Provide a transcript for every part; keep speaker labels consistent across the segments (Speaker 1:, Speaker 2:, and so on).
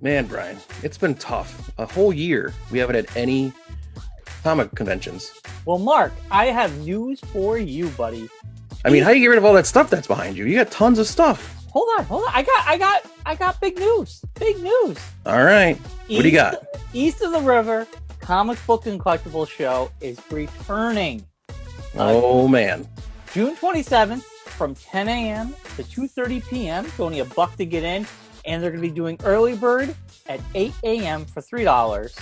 Speaker 1: Man, Brian, it's been tough. A whole year we haven't had any comic conventions.
Speaker 2: Well, Mark, I have news for you, buddy.
Speaker 1: I mean, how do you get rid of all that stuff that's behind you? You got tons of stuff.
Speaker 2: Hold on. I got big news. Big news.
Speaker 1: All right. What do you got?
Speaker 2: East of the River Comic Book and Collectibles Show is returning.
Speaker 1: Oh, man.
Speaker 2: June 27th from 10 a.m. to 2:30 p.m. It's only $1 to get in. And they're going to be doing early bird at 8 a.m. for $3.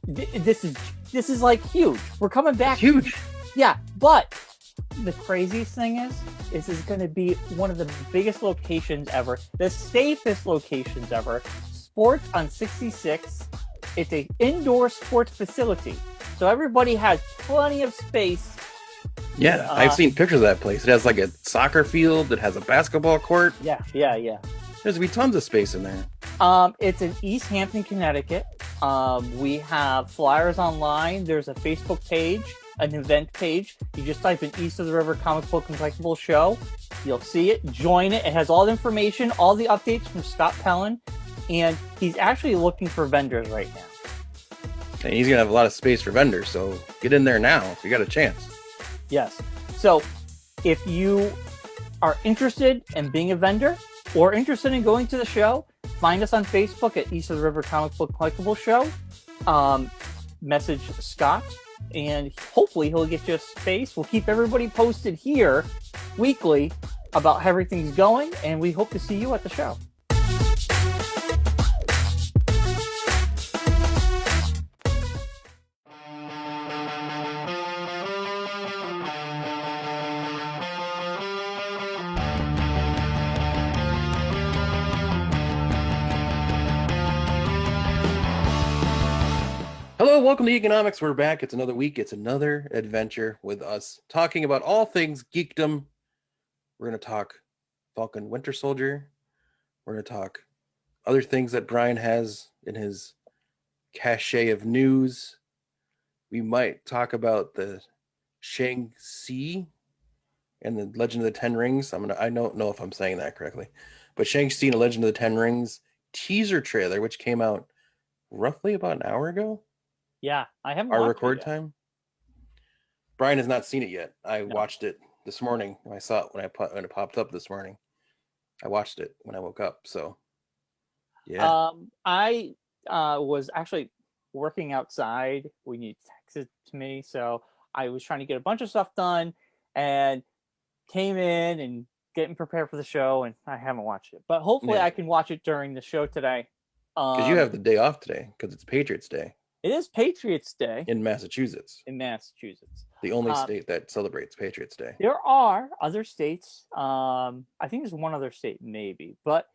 Speaker 2: This is like huge. We're coming back.
Speaker 1: It's huge.
Speaker 2: Yeah, but the craziest thing is this is going to be one of the biggest locations ever, the safest locations ever. Sports on 66. It's an indoor sports facility, so everybody has plenty of space.
Speaker 1: Yeah, I've seen pictures of that place. It has like a soccer field. It has a basketball court.
Speaker 2: Yeah.
Speaker 1: There's gonna be tons of space in there.
Speaker 2: It's in East Hampton, Connecticut. We have flyers online. There's a Facebook page, an event page. You just type in East of the River Comic Book and Collectibles Show. You'll see it. Join it. It has all the information, all the updates from Scott Pellin, and he's actually looking for vendors right now.
Speaker 1: And he's gonna have a lot of space for vendors, so get in there now if you got a chance.
Speaker 2: Yes. So if you are interested in being a vendor or interested in going to the show, find us on Facebook at East of the River Comic Book Collectibles Show. Message Scott, and hopefully he'll get you a space. We'll keep everybody posted here weekly about how everything's going, and we hope to see you at the show.
Speaker 1: Hello, welcome to Geekonomics. We're back. It's another week. It's another adventure with us talking about all things geekdom. We're going to talk Falcon Winter Soldier. We're going to talk other things that Brian has in his cachet of news. We might talk about the Shang-Chi and the Legend of the Ten Rings. I don't know if I'm saying that correctly, but Shang-Chi and the Legend of the Ten Rings teaser trailer, which came out roughly about an hour ago.
Speaker 2: Yeah, I haven't
Speaker 1: Our
Speaker 2: watched
Speaker 1: record
Speaker 2: it yet.
Speaker 1: time. Brian has not seen it yet. I
Speaker 2: No.
Speaker 1: watched it this morning. I saw it when it popped up this morning. I watched it when I woke up. So, yeah.
Speaker 2: I was actually working outside when you texted to me, so I was trying to get a bunch of stuff done and came in and getting prepared for the show, and I haven't watched it. But hopefully I can watch it during the show today.
Speaker 1: Because you have the day off today, because it's Patriots Day.
Speaker 2: It is Patriots Day
Speaker 1: in Massachusetts. The only state that celebrates Patriots Day.
Speaker 2: There are other states. I think there's one other state, maybe, but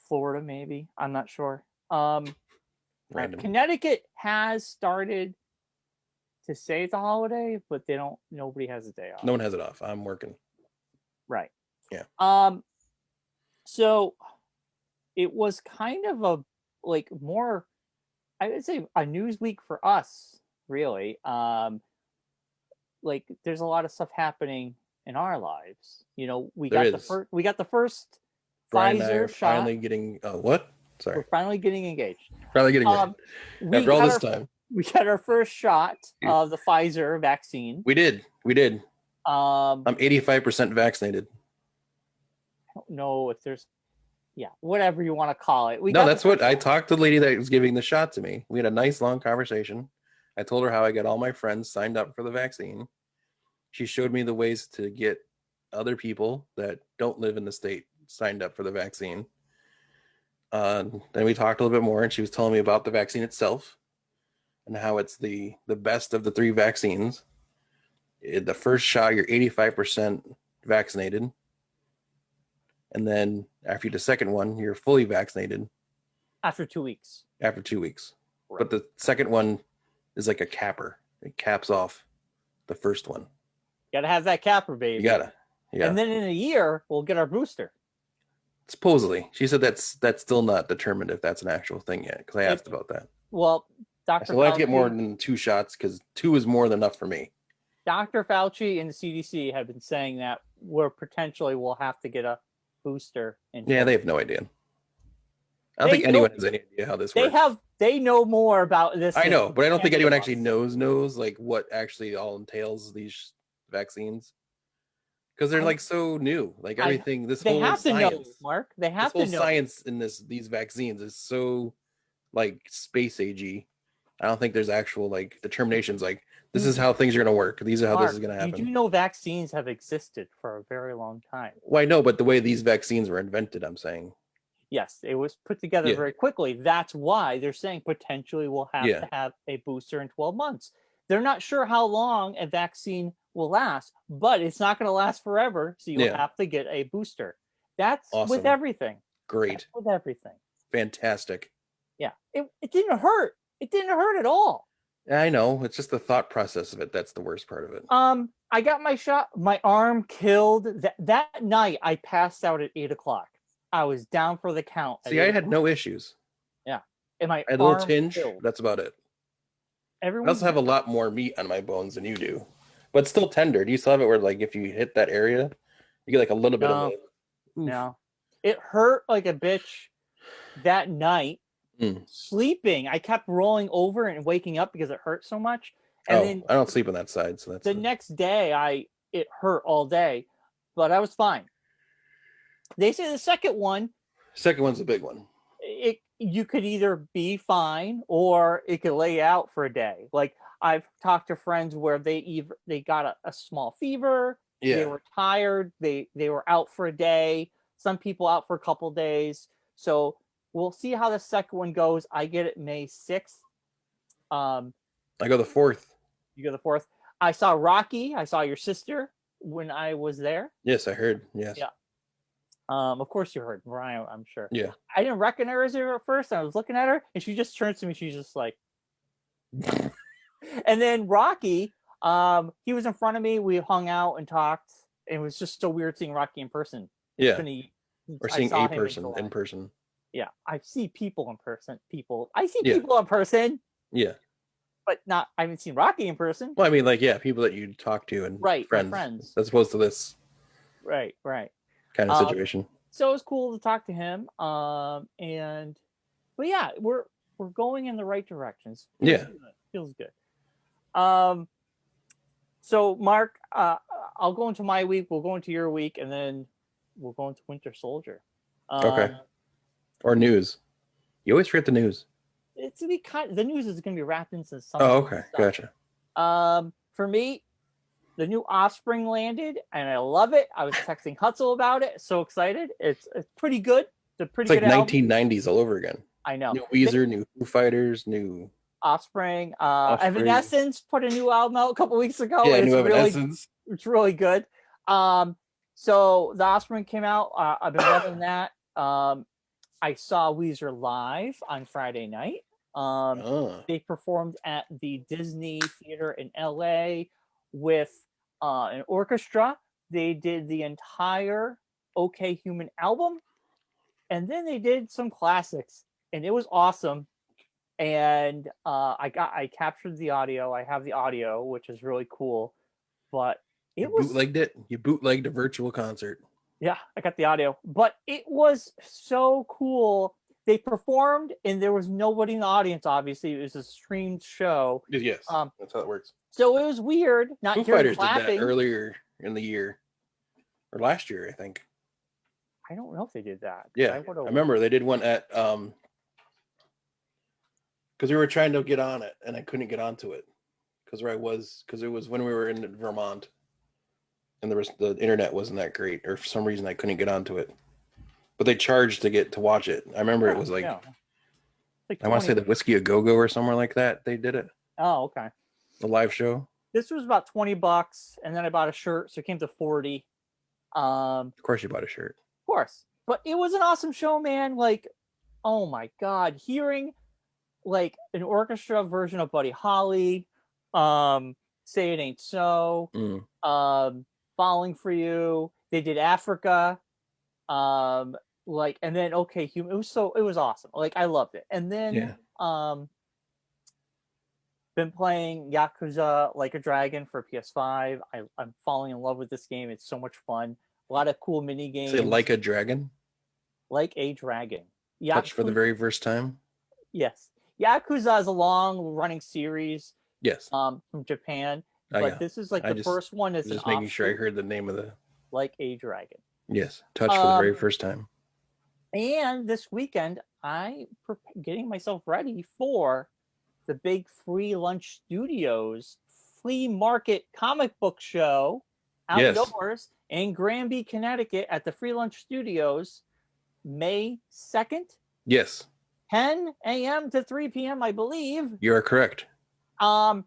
Speaker 2: Florida, maybe. I'm not sure. Connecticut has started to say it's a holiday, but nobody has a day off.
Speaker 1: No one has it off. I'm working.
Speaker 2: Right.
Speaker 1: Yeah.
Speaker 2: So it was kind of more, I would say, a news week for us, really. There's a lot of stuff happening in our lives. We got the first
Speaker 1: Brian
Speaker 2: Pfizer
Speaker 1: and I are
Speaker 2: shot.
Speaker 1: finally getting what? Sorry.
Speaker 2: We're finally getting engaged.
Speaker 1: Finally getting married. After all this time.
Speaker 2: We got our first shot of the Pfizer vaccine.
Speaker 1: We did. I'm 85% vaccinated.
Speaker 2: I don't know if there's, whatever you want to call it.
Speaker 1: That's what I talked to the lady that was giving the shot to me. We had a nice long conversation. I told her how I got all my friends signed up for the vaccine. She showed me the ways to get other people that don't live in the state signed up for the vaccine. Then we talked a little bit more, and she was telling me about the vaccine itself and how it's the best of the three vaccines. The first shot, you're 85% vaccinated. And then after the second one, you're fully vaccinated.
Speaker 2: After 2 weeks.
Speaker 1: Right. But the second one is like a capper. It caps off the first one.
Speaker 2: You gotta have that capper, baby.
Speaker 1: You gotta. Yeah.
Speaker 2: And then in a year, we'll get our booster.
Speaker 1: Supposedly. She said that's still not determined if that's an actual thing yet, because I asked about that.
Speaker 2: Well, Dr.
Speaker 1: So I have to get more than 2 shots, because 2 is more than enough for me.
Speaker 2: Dr. Fauci and the CDC have been saying that we'll have to get a booster.
Speaker 1: Yeah, they have no idea. I don't think anyone has any idea how this works.
Speaker 2: They know more about this.
Speaker 1: I know, but I don't think
Speaker 2: any
Speaker 1: anyone
Speaker 2: of
Speaker 1: actually
Speaker 2: us.
Speaker 1: knows like what actually all entails these vaccines because they're
Speaker 2: I
Speaker 1: like so new. Like
Speaker 2: I
Speaker 1: everything,
Speaker 2: they have to know, Mark. They
Speaker 1: this
Speaker 2: have to
Speaker 1: whole
Speaker 2: know.
Speaker 1: science in these vaccines is so like space agey. I don't think there's actual like determinations like this is how things are going to work. These are how this is
Speaker 2: Mark,
Speaker 1: going to
Speaker 2: you do
Speaker 1: happen.
Speaker 2: know vaccines have existed for a very long time.
Speaker 1: Well, I know, but the way these vaccines were invented, I'm saying,
Speaker 2: Yes, it was put together
Speaker 1: yeah,
Speaker 2: very quickly. That's why they're saying potentially we'll have
Speaker 1: yeah,
Speaker 2: to have a booster in 12 months. They're not sure how long a vaccine will last, but it's not going to last forever. So you'll
Speaker 1: yeah.
Speaker 2: have to get a booster. That's with
Speaker 1: Awesome,
Speaker 2: everything. That's
Speaker 1: great,
Speaker 2: with everything.
Speaker 1: fantastic.
Speaker 2: Yeah. It didn't hurt. It didn't hurt at all.
Speaker 1: I know. It's just the thought process of it that's the worst part of it.
Speaker 2: I got my shot. My arm killed. That night, I passed out at 8 o'clock. I was down for the count at
Speaker 1: See, I
Speaker 2: 8
Speaker 1: had
Speaker 2: o'clock.
Speaker 1: no issues.
Speaker 2: Yeah. And my
Speaker 1: I had a little
Speaker 2: arm
Speaker 1: tinge.
Speaker 2: killed.
Speaker 1: That's about it. I
Speaker 2: Everyone's
Speaker 1: also have a lot more meat on my bones than you do, but still tender. Do you still have it where like if you hit that area, you get like a little bit of
Speaker 2: no,
Speaker 1: a oof?
Speaker 2: no. It hurt like a bitch that night.
Speaker 1: Mm.
Speaker 2: Sleeping, I kept rolling over and waking up because it hurt so much. And
Speaker 1: Oh,
Speaker 2: then
Speaker 1: I don't sleep on that side, so that's
Speaker 2: the next day, it hurt all day, but I was fine. They say the second one,
Speaker 1: second one's a big one.
Speaker 2: you could either be fine or it could lay out for a day. Like I've talked to friends where they got a small fever, they
Speaker 1: Yeah,
Speaker 2: were tired, they were out for a day, some people out for a couple days. So we'll see how the second one goes. I get it May 6th. Um,
Speaker 1: I go the fourth.
Speaker 2: you go the 4th. I saw Rocky. I saw your sister when I was there.
Speaker 1: Yes, I heard. Yes.
Speaker 2: Yeah. Of course you heard Mariah, I'm sure.
Speaker 1: Yeah.
Speaker 2: I didn't recognize her at first. I was looking at her and she just turns to me. She's just like, and then Rocky, he was in front of me. We hung out and talked. It was just so weird seeing Rocky in person.
Speaker 1: Yeah. Or
Speaker 2: I
Speaker 1: seeing
Speaker 2: saw
Speaker 1: a
Speaker 2: him
Speaker 1: person in person.
Speaker 2: Yeah, I see people in person. I see
Speaker 1: Yeah.
Speaker 2: people in person,
Speaker 1: Yeah.
Speaker 2: but not. I haven't seen Rocky in person.
Speaker 1: Well, I mean, like, yeah, people that you talk to and
Speaker 2: Right, my
Speaker 1: friends,
Speaker 2: friends.
Speaker 1: as opposed to this
Speaker 2: Right, right.
Speaker 1: kind of situation.
Speaker 2: So it was cool to talk to him. But yeah, we're going in the right directions.
Speaker 1: Yeah.
Speaker 2: Feels good. So Mark, I'll go into my week. We'll go into your week, and then we'll go into Winter Soldier.
Speaker 1: Okay. Or news. You always forget the news.
Speaker 2: It's gonna be the news is gonna be wrapped into some.
Speaker 1: Oh, okay,
Speaker 2: stuff.
Speaker 1: gotcha.
Speaker 2: For me, the new Offspring landed, and I love it. I was texting Hutzel about it. So excited! It's pretty good. It's a pretty
Speaker 1: It's like
Speaker 2: good album.
Speaker 1: 1990s all over again.
Speaker 2: I know.
Speaker 1: New Weezer, new Foo Fighters, new
Speaker 2: Offspring.
Speaker 1: Offspring.
Speaker 2: Evanescence put a new album out a couple weeks ago.
Speaker 1: Yeah,
Speaker 2: and
Speaker 1: new Evanescence.
Speaker 2: It's really good. So the Offspring came out. I've been loving that. I saw Weezer live on Friday night. They performed at the Disney Theater in LA with an orchestra. They did the entire OK Human album, and then they did some classics, and it was awesome. And I captured the audio. I have the audio, which is really cool. But
Speaker 1: you bootlegged it. You bootlegged a virtual concert.
Speaker 2: Yeah, I got the audio, but it was so cool. They performed, and there was nobody in the audience. Obviously, it was a streamed show.
Speaker 1: Yes, that's how it works.
Speaker 2: So it was weird not
Speaker 1: Foo
Speaker 2: hearing
Speaker 1: Fighters
Speaker 2: clapping.
Speaker 1: did that earlier in the year, or last year, I think.
Speaker 2: I don't know if they did that.
Speaker 1: Yeah, I remember they did one at because we were trying to get on it, and I couldn't get onto it because it was when we were in Vermont, and the internet wasn't that great, or for some reason I couldn't get onto it. But they charged to watch it. I remember it was like I want to say the Whiskey a Go Go or somewhere like that. They did it.
Speaker 2: Oh, okay.
Speaker 1: The live show.
Speaker 2: This was about $20, and then I bought a shirt, so it came to $40.
Speaker 1: Of course, you bought a shirt.
Speaker 2: Of course, but it was an awesome show, man. Like, oh my god, hearing like an orchestra version of Buddy Holly, Say It Ain't So, Falling for You. They did Africa, and then OK Human. It was awesome. Like, I loved it. And then been playing Yakuza Like a Dragon for PS5. I'm falling in love with this game. It's so much fun. A lot of cool mini games.
Speaker 1: Say Like a Dragon.
Speaker 2: Like a Dragon.
Speaker 1: Touched for the very first time.
Speaker 2: Yes. Yakuza is a long-running series
Speaker 1: Yes.
Speaker 2: from Japan,
Speaker 1: Oh,
Speaker 2: but
Speaker 1: yeah.
Speaker 2: this is like
Speaker 1: I
Speaker 2: the first one that's an
Speaker 1: just making sure I
Speaker 2: offshoot,
Speaker 1: heard the name of the.
Speaker 2: like a dragon.
Speaker 1: Yes, Touched for the very first time.
Speaker 2: And this weekend, getting myself ready for the big Free Lunch Studios flea market comic book show
Speaker 1: Yes.
Speaker 2: outdoors in Granby, Connecticut at the Free Lunch Studios, May 2nd,
Speaker 1: Yes.
Speaker 2: 10 a.m. to 3 p.m., I believe.
Speaker 1: You are correct.
Speaker 2: I'm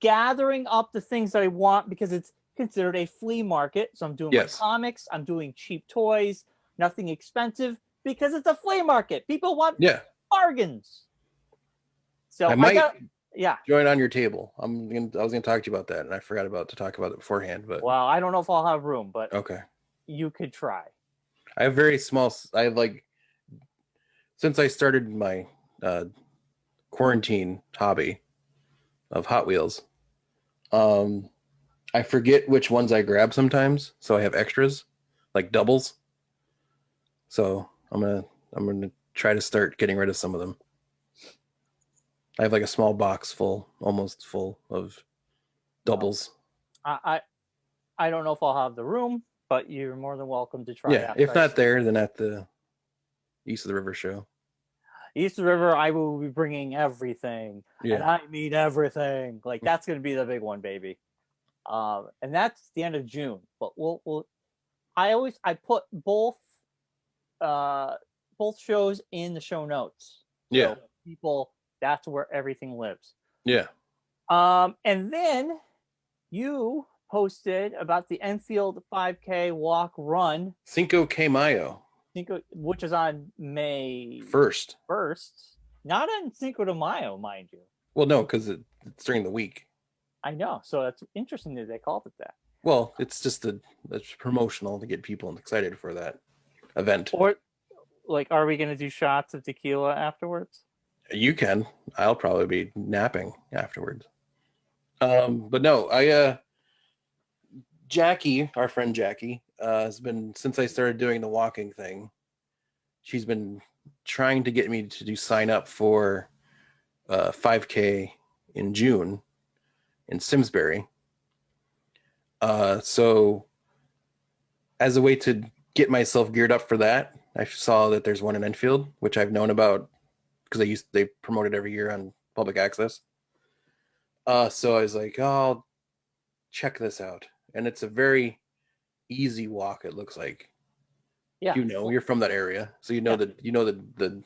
Speaker 2: gathering up the things that I want because it's considered a flea market. So I'm doing my comics, I'm doing cheap toys, nothing expensive because it's a flea market. People want bargains. So
Speaker 1: I might
Speaker 2: yeah.
Speaker 1: join on your table. I was gonna talk to you about that, and I forgot to talk about it beforehand. But
Speaker 2: well, I don't know if I'll have room, but
Speaker 1: okay,
Speaker 2: you could try.
Speaker 1: I have very small. I have since I started my quarantine hobby of Hot Wheels. I forget which ones I grab sometimes, so I have extras, like doubles. So I'm gonna try to start getting rid of some of them. I have like a small box almost full of doubles.
Speaker 2: I don't know if I'll have the room, but you're more than welcome to try.
Speaker 1: Yeah, if not there, then at the East of the River show.
Speaker 2: East of the River, I will be bringing everything, and I mean everything. Like that's going to be the big one, baby. And that's the end of June. But we'll. I put both shows in the show notes. So people, that's where everything lives.
Speaker 1: Yeah.
Speaker 2: And then you posted about the Enfield 5K walk run.
Speaker 1: Cinco K Mayo.
Speaker 2: Which is on May
Speaker 1: 1st.
Speaker 2: Not on Cinco de Mayo, mind you.
Speaker 1: Well, no, because it's during the week.
Speaker 2: I know. So it's interesting that they called it that.
Speaker 1: Well, it's just it's promotional to get people excited for that event.
Speaker 2: Or, are we going to do shots of tequila afterwards?
Speaker 1: You can. I'll probably be napping afterwards. But no, Jackie, our friend Jackie, has been, since I started doing the walking thing, she's been trying to get me to sign up for 5K in June in Simsbury. So as a way to get myself geared up for that, I saw that there's one in Enfield, which I've known about because they promote it every year on public access. So I was like, oh, I'll check this out. And it's a very easy walk, it looks like. Yeah. You're from that area. So that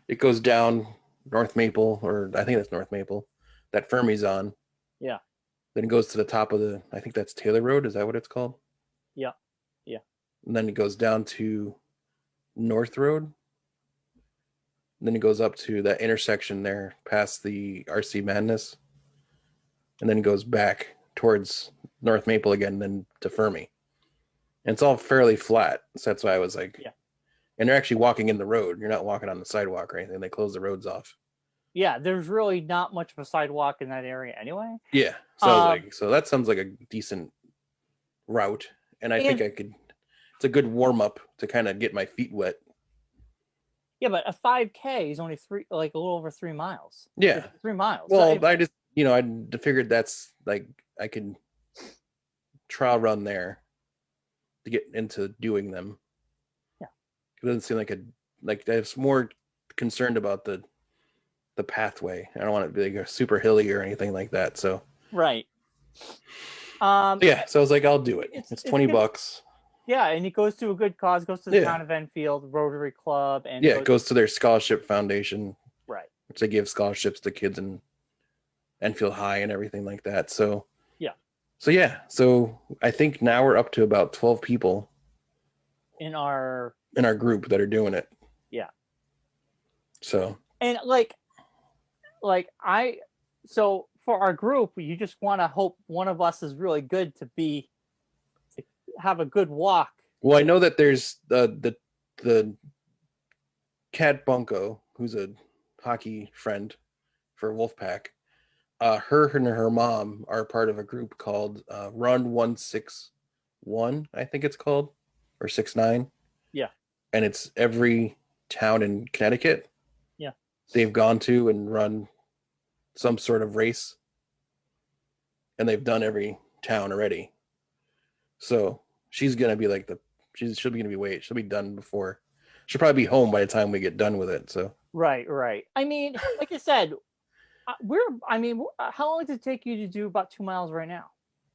Speaker 1: it goes down North Maple, or I think that's North Maple, that Fermi's on.
Speaker 2: Yeah.
Speaker 1: Then it goes to the top of I think that's Taylor Road. Is that what it's called?
Speaker 2: Yeah. Yeah.
Speaker 1: And then it goes down to North Road. And then it goes up to that intersection there past the RC Madness. And then it goes back towards North Maple again, then to Fermi. And it's all fairly flat. So that's why I was like, yeah. And they're actually walking in the road. You're not walking on the sidewalk or anything. They close the roads off.
Speaker 2: Yeah, there's really not much of a sidewalk in that area anyway.
Speaker 1: Yeah. So so that sounds like a decent route. And I think it's a good warm up to kind of get my feet wet.
Speaker 2: Yeah, but a 5K is only a little over 3 miles.
Speaker 1: Yeah.
Speaker 2: 3 miles.
Speaker 1: Well, so I just, I figured that's like, I could trial run there to get into doing them.
Speaker 2: Yeah.
Speaker 1: It doesn't seem like I was more concerned about the pathway. I don't want it to be like a super hilly or anything like that. So
Speaker 2: right.
Speaker 1: Yeah, so I was like, I'll do it. It's $20.
Speaker 2: Yeah, and it goes to a good cause. It goes to the town of Enfield Rotary Club, and
Speaker 1: it goes to their scholarship foundation,
Speaker 2: right?
Speaker 1: Which they give scholarships to kids in Enfield High and everything like that. So so I think now we're up to about 12 people
Speaker 2: in our
Speaker 1: group that are doing it.
Speaker 2: Yeah.
Speaker 1: So
Speaker 2: and so for our group, you just want to hope one of us is really good to have a good walk.
Speaker 1: Well, I know that there's the Kat Bunko, who's a hockey friend for Wolfpack. Her and her mom are part of a group called Run 161, I think it's called, or 69.
Speaker 2: Yeah.
Speaker 1: And it's every town in Connecticut.
Speaker 2: Yeah.
Speaker 1: They've gone to and run some sort of race, and they've done every town already. So she's gonna be like she'll be done before. She'll probably be home by the time we get done with it. So
Speaker 2: Right. I mean, like I said, how long does it take you to do about 2 miles right now?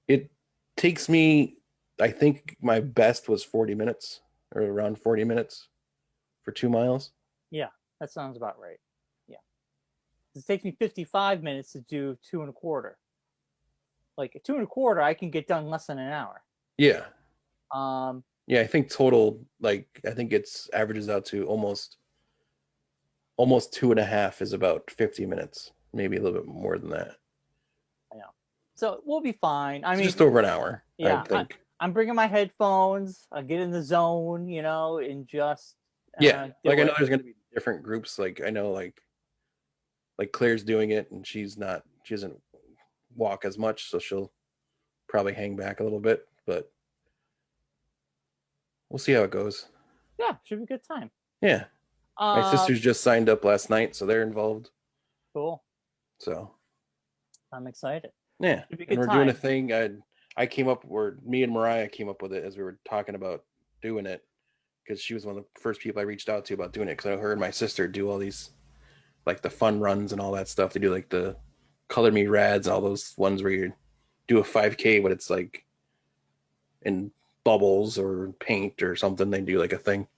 Speaker 1: it takes me, I think my best was 40 minutes or around 40 minutes for 2 miles.
Speaker 2: Yeah, that sounds about right. Yeah. It takes me 55 minutes to do 2.25. Like 2.25, I can get done less than an hour.
Speaker 1: Yeah.
Speaker 2: Um,
Speaker 1: Yeah, I think total, like, I think it's averages out to almost 2.5 is about 50 minutes, maybe a little bit more than that.
Speaker 2: I know. So we'll be fine. I
Speaker 1: It's
Speaker 2: mean,
Speaker 1: just over an hour, I
Speaker 2: yeah,
Speaker 1: would think.
Speaker 2: I'm bringing my headphones. I get in the zone, and just
Speaker 1: Yeah,
Speaker 2: do
Speaker 1: like I know
Speaker 2: it.
Speaker 1: there's going to be different groups. Like I know, like Claire's doing it, and she doesn't walk as much, so she'll probably hang back a little bit. But we'll see how it goes.
Speaker 2: Yeah, should be a good time.
Speaker 1: Yeah, my sisters just signed up last night, so they're involved.
Speaker 2: Cool.
Speaker 1: So
Speaker 2: I'm excited.
Speaker 1: yeah,
Speaker 2: Should be a
Speaker 1: and
Speaker 2: good
Speaker 1: we're doing a
Speaker 2: time.
Speaker 1: thing. Me and Mariah came up with it as we were talking about doing it, because she was one of the first people I reached out to about doing it. Because I know her and my sister do all these, like, the fun runs and all that stuff. They do like the Color Me Rads and all those ones where you do a 5K, but it's like in bubbles or paint or something. They do like a thing.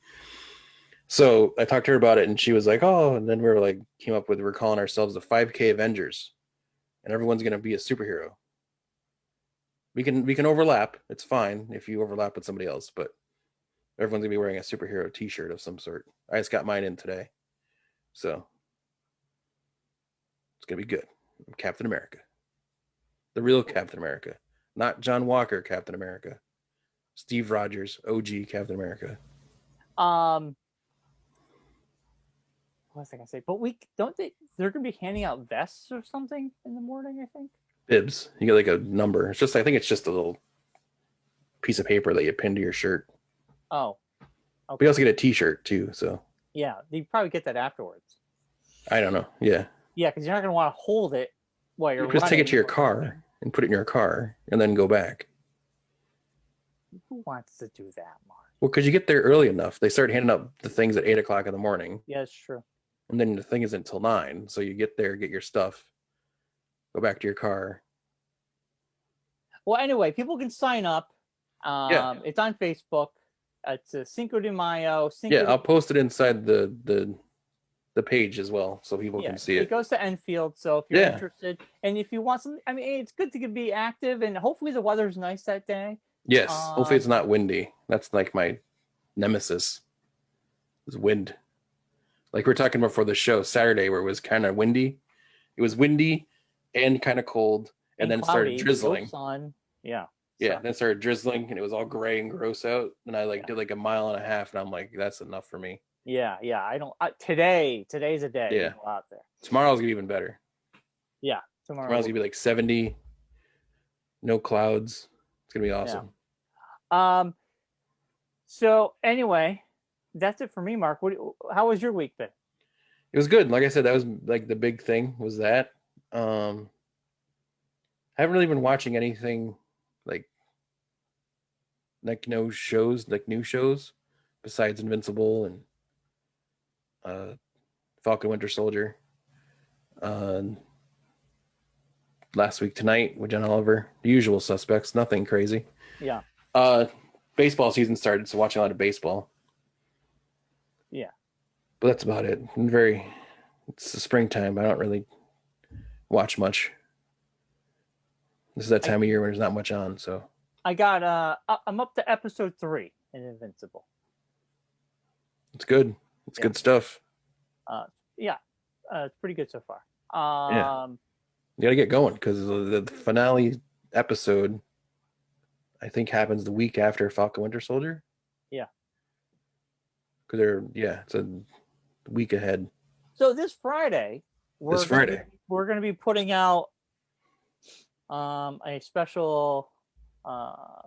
Speaker 1: So I talked to her about it, and she was like, "Oh," and then we're calling ourselves the 5K Avengers, and everyone's gonna be a superhero. We can overlap. It's fine if you overlap with somebody else, but everyone's gonna be wearing a superhero T-shirt of some sort. I just got mine in today, so it's gonna be good. I'm Captain America, the real Captain America, not John Walker Captain America, Steve Rogers, OG Captain America.
Speaker 2: Um, what was I gonna say? But we don't they? They're gonna be handing out vests or something in the morning. I think.
Speaker 1: Bibs, you get like a number. I think it's just a little piece of paper that you pin to your shirt.
Speaker 2: Oh,
Speaker 1: We
Speaker 2: okay.
Speaker 1: also get a T-shirt too, so
Speaker 2: Yeah, you probably get that afterwards.
Speaker 1: I don't know. Yeah,
Speaker 2: Yeah, because you're not gonna want to hold it while you're
Speaker 1: you just take it
Speaker 2: running.
Speaker 1: to your car and put it in your car, and then go back.
Speaker 2: Who wants to do that, Mark?
Speaker 1: Well, because you get there early enough, they start handing out the things at 8 o'clock in the morning,
Speaker 2: Yeah, it's true.
Speaker 1: and then the thing isn't until 9. So you get there, get your stuff, go back to your car.
Speaker 2: Well, anyway, people can sign up.
Speaker 1: Yeah,
Speaker 2: It's on Facebook. It's Cinco de Mayo.
Speaker 1: yeah. I'll post it inside the page as well, so people
Speaker 2: Yeah,
Speaker 1: can see
Speaker 2: it
Speaker 1: it.
Speaker 2: goes to Enfield. So if you're
Speaker 1: Yeah.
Speaker 2: interested, and if you want some, I mean, it's good to be active, and hopefully the weather's nice that day.
Speaker 1: Yes. Hopefully it's not windy. That's like my nemesis. Is wind. Like we were talking about for the show Saturday, where it was kind of windy. It was windy and kind of cold, and then it started
Speaker 2: cloudy,
Speaker 1: drizzling.
Speaker 2: no sun. Yeah.
Speaker 1: Yeah,
Speaker 2: So.
Speaker 1: then it started drizzling, and it was all gray and gross out. And I did like a mile and a half, and I'm like, that's enough for me.
Speaker 2: Yeah. I don't. Today's a day
Speaker 1: Yeah.
Speaker 2: to go out there.
Speaker 1: Tomorrow's gonna be even better.
Speaker 2: Yeah.
Speaker 1: Tomorrow's gonna be like 70, no clouds. It's gonna be awesome.
Speaker 2: Yeah. So anyway, that's it for me, Mark. How was your week been?
Speaker 1: It was good. Like I said, that was like the big thing was that. I haven't really been watching anything like no shows, like new shows, besides Invincible and Falcon Winter Soldier. Last week tonight with John Oliver, the usual suspects, nothing crazy.
Speaker 2: Yeah.
Speaker 1: Baseball season started, so watching a lot of baseball.
Speaker 2: Yeah.
Speaker 1: But that's about it. It's the springtime. I don't really watch much. This is that time of year when there's not much on, so.
Speaker 2: I'm up to episode 3 in Invincible.
Speaker 1: It's good. It's good stuff.
Speaker 2: It's pretty good so far.
Speaker 1: Yeah. You got to get going because the finale episode, I think, happens the week after Falcon Winter Soldier.
Speaker 2: Yeah.
Speaker 1: Because it's a week ahead.
Speaker 2: So this Friday, we're going to be putting out a special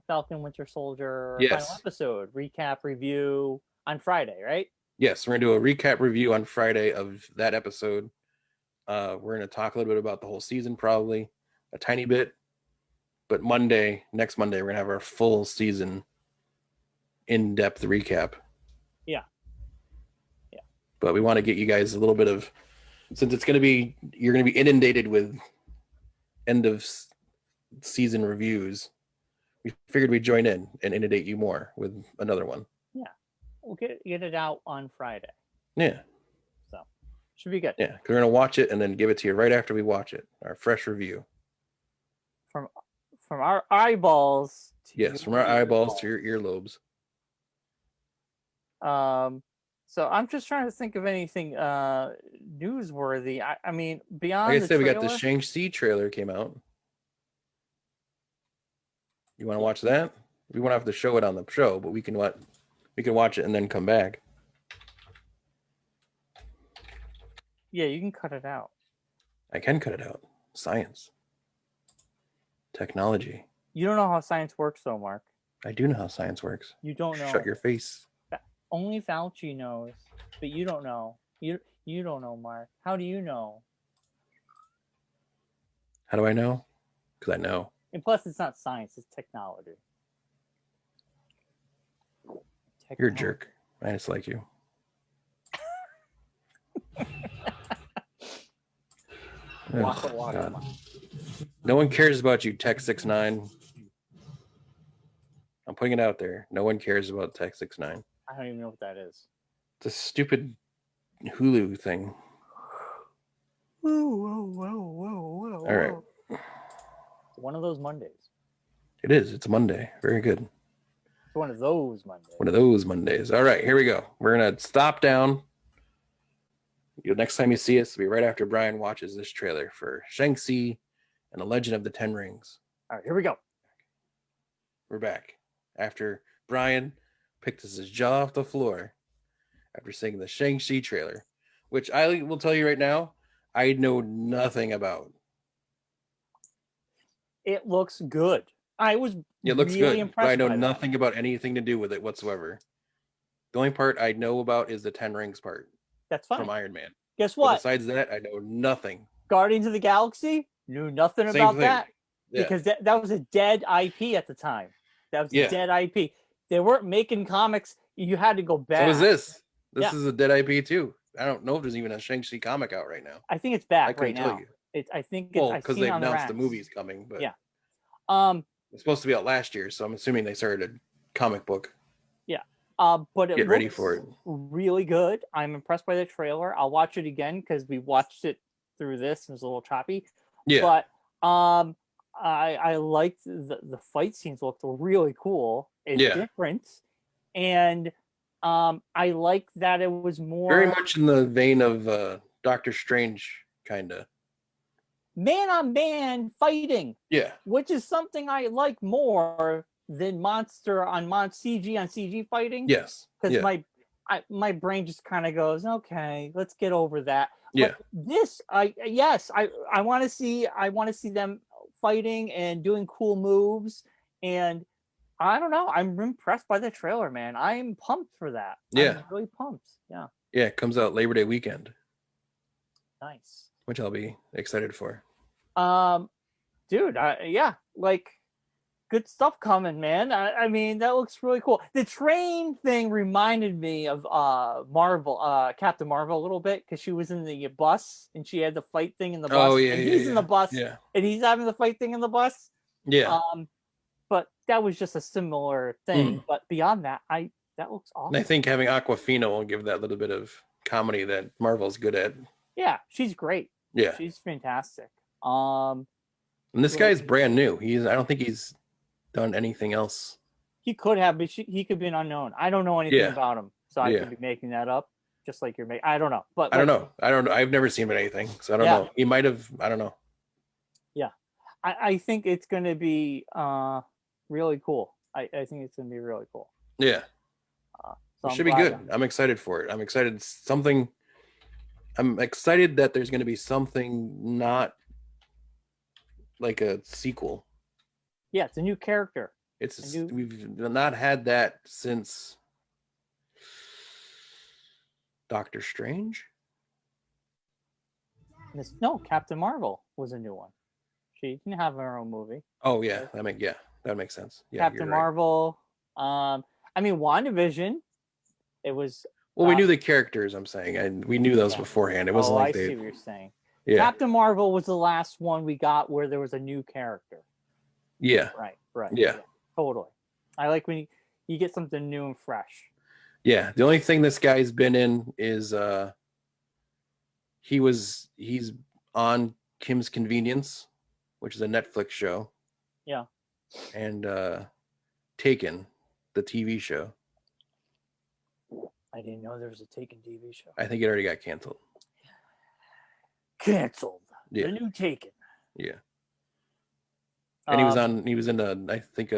Speaker 2: Falcon Winter Soldier final episode recap review on Friday, right?
Speaker 1: Yes, we're gonna do a recap review on Friday of that episode. We're gonna talk a little bit about the whole season, probably a tiny bit. But next Monday, we're gonna have our full season in-depth recap.
Speaker 2: Yeah.
Speaker 1: But we want to get you guys a little bit of, since you're gonna be inundated with end of season reviews. We figured we'd join in and inundate you more with another one.
Speaker 2: Yeah, we'll get it out on Friday.
Speaker 1: Yeah.
Speaker 2: So should be good.
Speaker 1: Yeah, because we're gonna watch it and then give it to you right after we watch it. Our fresh review.
Speaker 2: From our eyeballs.
Speaker 1: From our eyeballs to your earlobes.
Speaker 2: So I'm just trying to think of anything newsworthy. I mean, beyond
Speaker 1: like I said,
Speaker 2: trailer,
Speaker 1: we got the Shang-Chi trailer came out. You want to watch that? We won't have to show it on the show, but we can watch it and then come back.
Speaker 2: Yeah, you can cut it out.
Speaker 1: I can cut it out. Science. Technology.
Speaker 2: You don't know how science works, though, Mark.
Speaker 1: I do know how science works.
Speaker 2: You don't know.
Speaker 1: Shut your face.
Speaker 2: Only Fauci knows, but you don't know. You don't know, Mark. How do you know?
Speaker 1: How do I know? Because I know.
Speaker 2: And plus, it's not science; it's technology.
Speaker 1: You're a jerk. I just like you.
Speaker 2: Water.
Speaker 1: No one cares about you, Tech 69. I'm putting it out there. No one cares about Tech 69.
Speaker 2: I don't even know what that is.
Speaker 1: It's a stupid Hulu thing.
Speaker 2: Whoa.
Speaker 1: All right.
Speaker 2: One of those Mondays.
Speaker 1: It is. It's Monday. Very good.
Speaker 2: It's one of those Mondays.
Speaker 1: One of those Mondays. All right, here we go. We're going to stop down. Next time you see us, will be right after Brian watches this trailer for Shang-Chi and the Legend of the Ten Rings.
Speaker 2: All right, here we go.
Speaker 1: We're back. After Brian picked his jaw off the floor after seeing the Shang-Chi trailer, which I will tell you right now, I know nothing about.
Speaker 2: It looks good. It looks
Speaker 1: really
Speaker 2: good, impressed,
Speaker 1: but I know nothing about anything to do with it whatsoever. The only part I know about is the Ten Rings part.
Speaker 2: That's fine.
Speaker 1: From Iron Man.
Speaker 2: Guess what?
Speaker 1: But besides that, I know nothing.
Speaker 2: Guardians of the Galaxy? Knew nothing about that. Yeah. Because that was a dead IP at the time. That was a dead IP. They weren't making comics. You had to go back.
Speaker 1: So is this. This is a dead IP too. I don't know if there's even a Shang-Chi comic out right now.
Speaker 2: I think it's back right now.
Speaker 1: Because they announced the movie's coming. But
Speaker 2: yeah.
Speaker 1: It's supposed to be out last year, so I'm assuming they started a comic book.
Speaker 2: Yeah. But it
Speaker 1: get ready for it.
Speaker 2: Really good. I'm impressed by the trailer. I'll watch it again because we watched it through this. It was a little choppy.
Speaker 1: Yeah.
Speaker 2: But I liked the fight scenes looked really cool. It's different. And I like that it was more
Speaker 1: very much in the vein of Doctor Strange, kinda.
Speaker 2: Man on man fighting.
Speaker 1: Yeah.
Speaker 2: Which is something I like more than CG fighting.
Speaker 1: Yes.
Speaker 2: Because my brain just kind of goes, okay, let's get over that.
Speaker 1: Yeah.
Speaker 2: But this, I want to see them fighting and doing cool moves, and I don't know. I'm impressed by the trailer, man. I'm pumped for that.
Speaker 1: Yeah.
Speaker 2: I'm really pumped. Yeah.
Speaker 1: Yeah, it comes out Labor Day weekend.
Speaker 2: Nice.
Speaker 1: Which I'll be excited for.
Speaker 2: Dude, like good stuff coming, man. I mean, that looks really cool. The train thing reminded me of Marvel, Captain Marvel a little bit, because she was in the bus and she had the fight thing in the bus.
Speaker 1: Oh yeah,
Speaker 2: and he's in the bus,
Speaker 1: and
Speaker 2: he's having the fight thing in the bus.
Speaker 1: Yeah.
Speaker 2: But that was just a similar thing. But beyond that, that looks awesome.
Speaker 1: And I think having Aquafina will give that little bit of comedy that Marvel's good at.
Speaker 2: Yeah, she's great.
Speaker 1: Yeah,
Speaker 2: she's fantastic.
Speaker 1: And this guy's brand new. I don't think he's done anything else.
Speaker 2: He could have, but he could be an unknown. I don't know anything about him, so I could be making that up, just like you're making. I don't know, but
Speaker 1: I don't know. I've never seen him in anything, so I don't know. He might have. I don't know.
Speaker 2: Yeah, I think it's going to be really cool. I think it's going to be really cool.
Speaker 1: Yeah, so it should be good. I'm excited for it. I'm excited that there's going to be something not like a sequel.
Speaker 2: Yeah, it's a new character.
Speaker 1: We've not had that since Doctor Strange?
Speaker 2: No, Captain Marvel was a new one. She didn't have her own movie.
Speaker 1: Oh yeah, that makes sense. Yeah,
Speaker 2: Captain
Speaker 1: you're right.
Speaker 2: Marvel. I mean, WandaVision. It was.
Speaker 1: Well, we knew the characters. I'm saying, and we knew those beforehand. It wasn't like
Speaker 2: I
Speaker 1: they.
Speaker 2: see what you're saying.
Speaker 1: Yeah.
Speaker 2: Captain Marvel was the last one we got where there was a new character.
Speaker 1: Yeah.
Speaker 2: Right.
Speaker 1: Yeah.
Speaker 2: Totally. I like when you get something new and fresh.
Speaker 1: Yeah. The only thing this guy's been in is he's on Kim's Convenience, which is a Netflix show.
Speaker 2: Yeah.
Speaker 1: And Taken, the TV show.
Speaker 2: I didn't know there was a Taken TV show.
Speaker 1: I think it already got canceled.
Speaker 2: Canceled.
Speaker 1: Yeah.
Speaker 2: The new Taken.
Speaker 1: Yeah. And he was in I think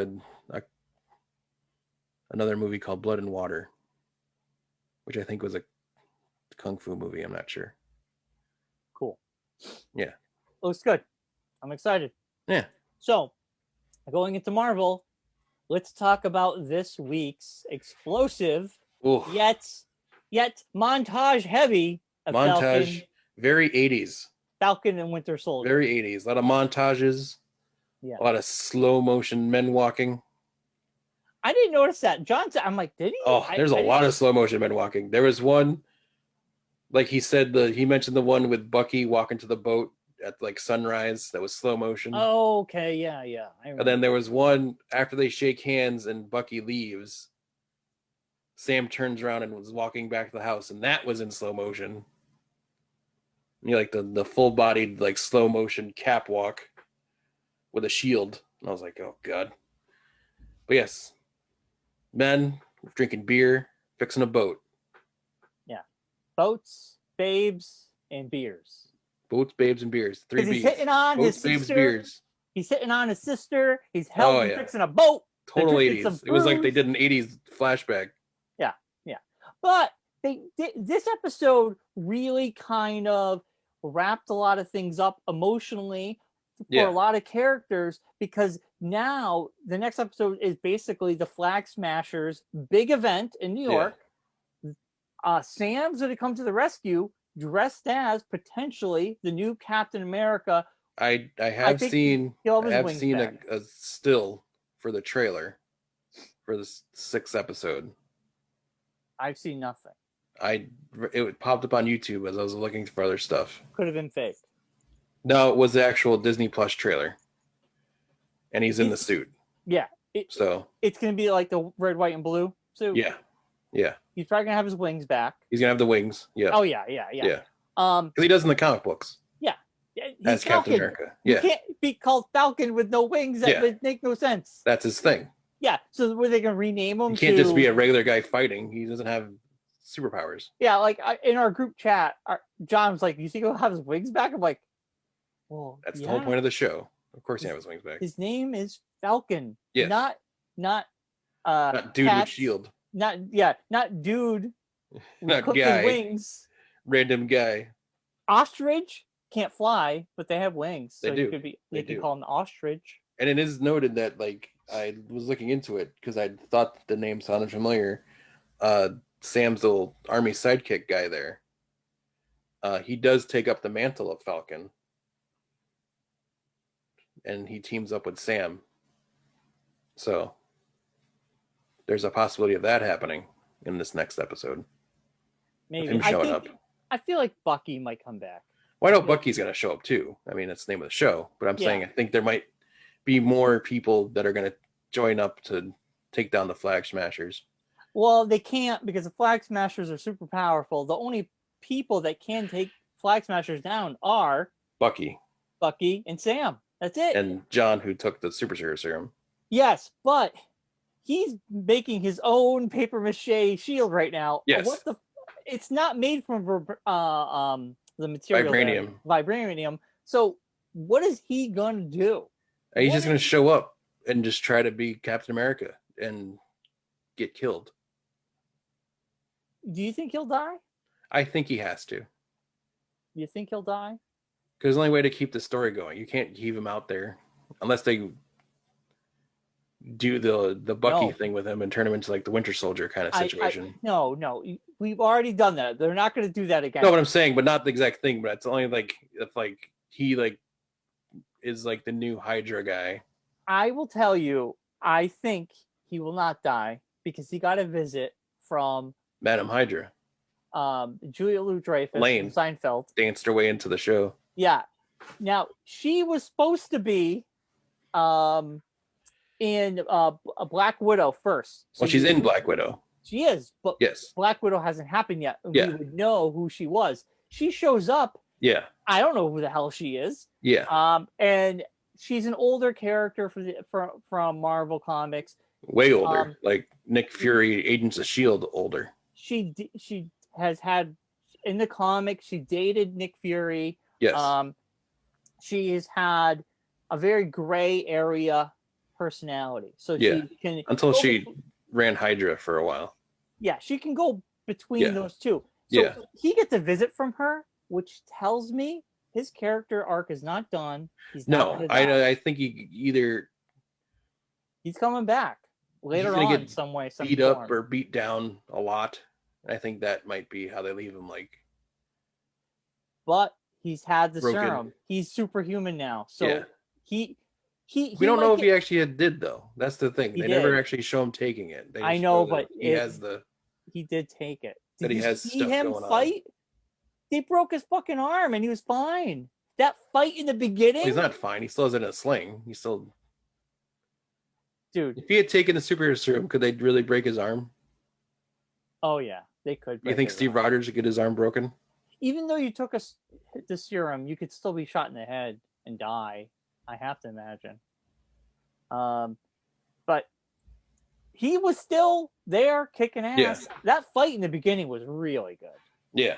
Speaker 1: another movie called Blood and Water, which I think was a kung fu movie. I'm not sure.
Speaker 2: Cool.
Speaker 1: Yeah.
Speaker 2: Looks good. I'm excited.
Speaker 1: Yeah.
Speaker 2: So, going into Marvel, let's talk about this week's explosive, yet montage heavy of
Speaker 1: montage, very 80s.
Speaker 2: Falcon and Winter Soldier.
Speaker 1: Very 80s. A lot of montages.
Speaker 2: Yeah.
Speaker 1: A lot of slow motion men walking.
Speaker 2: I didn't notice that. I'm like, did he?
Speaker 1: Oh, there's a lot of slow motion men walking. There was one, like he said, he mentioned the one with Bucky walking to the boat at like sunrise that was slow motion.
Speaker 2: Oh, okay, yeah.
Speaker 1: And then there was one after they shake hands and Bucky leaves. Sam turns around and was walking back to the house, and that was in slow motion. You know, like the full bodied like slow motion cap walk with a shield. And I was like, oh god. But yes, men drinking beer, fixing a boat.
Speaker 2: Yeah, boats, babes, and beers.
Speaker 1: Boats, babes, and beers. 3 B's.
Speaker 2: He's hitting on
Speaker 1: Boats,
Speaker 2: his
Speaker 1: babes,
Speaker 2: sister.
Speaker 1: beers.
Speaker 2: He's hitting on his sister. He's helping fixing a boat.
Speaker 1: Total 80s. It was like they did an 80s flashback.
Speaker 2: Yeah. But this episode really kind of wrapped a lot of things up emotionally for a lot of characters, because now the next episode is basically the Flag Smashers' big event in New York. Sam's going to come to the rescue dressed as potentially the new Captain America.
Speaker 1: I have seen a still for the trailer for the 6th episode.
Speaker 2: I've seen nothing.
Speaker 1: It popped up on YouTube as I was looking for other stuff.
Speaker 2: Could have been fake.
Speaker 1: No, it was the actual Disney Plus trailer, and he's in the suit.
Speaker 2: Yeah. So it's going to be like the red, white, and blue suit.
Speaker 1: Yeah.
Speaker 2: He's probably going to have his wings back.
Speaker 1: He's going to have the wings. Yeah.
Speaker 2: Oh yeah.
Speaker 1: Because he does in the comic books.
Speaker 2: Yeah.
Speaker 1: As Captain America. Yeah.
Speaker 2: You can't be called Falcon with no wings. That would make no sense.
Speaker 1: That's his thing.
Speaker 2: Yeah. So were they going to rename him?
Speaker 1: He can't just be a regular guy fighting. He doesn't have superpowers.
Speaker 2: Yeah. Like in our group chat, John was like, "You think he'll have his wings back?" I'm like, "Well,
Speaker 1: that's the whole point of the show. Of course, he has his wings back.
Speaker 2: His name is Falcon.
Speaker 1: Yes.
Speaker 2: Not
Speaker 1: dude with shield.
Speaker 2: Not dude.
Speaker 1: Not guy.
Speaker 2: Wings.
Speaker 1: Random guy.
Speaker 2: Ostrich can't fly, but they have wings. So
Speaker 1: they do.
Speaker 2: They can call him the ostrich.
Speaker 1: And it is noted that, like, I was looking into it because I thought the name sounded familiar. Sam's little army sidekick guy there. He does take up the mantle of Falcon. And he teams up with Sam. So there's a possibility of that happening in this next episode.
Speaker 2: Maybe
Speaker 1: him showing up.
Speaker 2: I feel like Bucky might come back.
Speaker 1: Well, I know Bucky's going to show up too. I mean, that's the name of the show. But I'm saying I think there might be more people that are going to join up to take down the Flag Smashers.
Speaker 2: Well, they can't because the Flag Smashers are super powerful. The only people that can take Flag Smashers down are
Speaker 1: Bucky,
Speaker 2: and Sam. That's it.
Speaker 1: And John, who took the Super Serum.
Speaker 2: Yes, but he's making his own paper mache shield right now.
Speaker 1: Yes.
Speaker 2: It's not made from the material vibranium. So what is he gonna do?
Speaker 1: He's just gonna show up and just try to be Captain America and get killed.
Speaker 2: Do you think he'll die?
Speaker 1: I think he has to.
Speaker 2: You think he'll die? Because
Speaker 1: the only way to keep the story going, you can't heave him out there unless they do the Bucky
Speaker 2: No.
Speaker 1: thing with him and turn him into like the Winter Soldier kind of situation.
Speaker 2: No, we've already done that. They're not going to do that again.
Speaker 1: No, what I'm saying, but not the exact thing. But it's only like if like he like is like the new Hydra guy.
Speaker 2: I will tell you, I think he will not die because he got a visit from
Speaker 1: Madam Hydra
Speaker 2: Julia Louis-Dreyfus
Speaker 1: Lane.
Speaker 2: from Seinfeld.
Speaker 1: Danced her way into the show.
Speaker 2: Yeah. Now she was supposed to be in a Black Widow first.
Speaker 1: Well, she's in Black Widow.
Speaker 2: She is, but
Speaker 1: Yes.
Speaker 2: Black Widow hasn't happened yet.
Speaker 1: Yeah.
Speaker 2: We would know who she was. She shows up.
Speaker 1: Yeah.
Speaker 2: I don't know who the hell she is.
Speaker 1: Yeah.
Speaker 2: And she's an older character from Marvel Comics.
Speaker 1: Way older, like Nick Fury, Agents of S.H.I.E.L.D. older.
Speaker 2: She has had in the comics. She dated Nick Fury.
Speaker 1: Yes.
Speaker 2: She has had a very gray area personality. So
Speaker 1: yeah.
Speaker 2: she can
Speaker 1: until she ran Hydra for a while.
Speaker 2: Yeah, she can go between those two. So
Speaker 1: yeah.
Speaker 2: he gets a visit from her, which tells me his character arc is not done. He's not
Speaker 1: I think
Speaker 2: he's coming back later on in some way.
Speaker 1: Beat up or beat down a lot. I think that might be how they leave him. Like,
Speaker 2: but he's had the
Speaker 1: broken.
Speaker 2: serum. He's superhuman now. So he
Speaker 1: we don't know if he actually did though. That's the thing. They never actually show him taking it.
Speaker 2: I know, but
Speaker 1: he
Speaker 2: did take it.
Speaker 1: Did he has
Speaker 2: see
Speaker 1: stuff
Speaker 2: him
Speaker 1: going
Speaker 2: fight? On. They broke his fucking arm and he was fine. That fight in the beginning.
Speaker 1: Well, he's not fine. He still has it in a sling. He still.
Speaker 2: Dude,
Speaker 1: if he had taken the superhero serum, could they really break his arm?
Speaker 2: Oh yeah, they could.
Speaker 1: You think Steve Rogers would get his arm broken?
Speaker 2: Even though you took the serum, you could still be shot in the head and die. I have to imagine. But he was still there kicking ass.
Speaker 1: Yeah.
Speaker 2: That fight in the beginning was really good.
Speaker 1: Yeah.